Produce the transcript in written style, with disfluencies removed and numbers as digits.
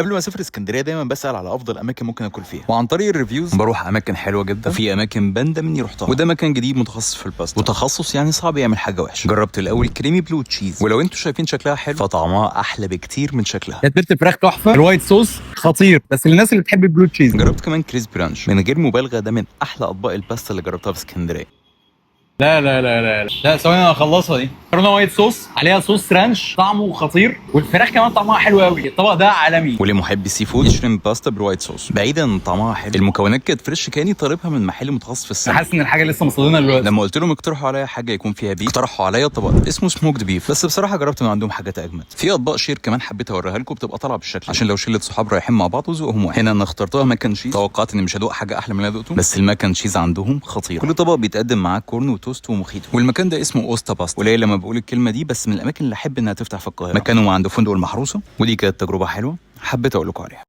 قبل ما اسافر اسكندريه دايما بسال على افضل اماكن ممكن اكل فيها، وعن طريق الريفيوز بروح اماكن حلوه جدا، وفي اماكن بندم اني رحتها. وده مكان جديد متخصص في الباستا، وتخصص يعني صعب يعمل حاجه وحشه. جربت الاول كريمي بلو تشيز، ولو انتوا شايفين شكلها حلو فطعمها احلى بكتير من شكلها. تتبيله الفراخ تحفه، الوايت صوص خطير، بس للناس اللي بتحب البلو تشيز. جربت كمان كريسبي رانش، من غير مبالغه ده من احلى اطباق الباستا اللي جربتها في اسكندريه. لا ثواني انا اخلصها دي. مكرونه وايت صوص عليها صوص رانش طعمه خطير، والفراخ كمان طعمها حلو قوي. الطبق ده عالمي. ولمحبي السي فود يشرم باستا بالوايت صوص. بعيدا عن طعمها حلو، المكونات كانت فريش، كاني طالبها من محل متخصص في السمك. حاسس ان الحاجه لسه مصدنا دلوقتي. لما قلت لهم اقترحوا عليا حاجه يكون فيها بيف، اقترحوا عليا طبق اسمه سموكد بيف، بس بصراحه جربت من عندهم حاجات اجمد. في اطباق شير كمان حبيت اوريها لكم، بتبقى طالعه بالشكل عشان لو شله صحاب رايحين مع بعض وذوقهم واحد. هنا انا اخترتها ماكن تشيز، توقعت اني مش هدوق حاجه احلى من اللي دقته، بس الماكن تشيز عندهم خطير. كل طبق بيتقدم معاه كورن وتوست ومخيطو. والمكان ده اسمه اوستا باستا، قليل لما بقول الكلمه دي، بس من الاماكن اللي احب انها تفتح في القاهره. مكانه عند فندق المحروسه، ودي كانت تجربه حلوه حبيت اقول لكم عليها.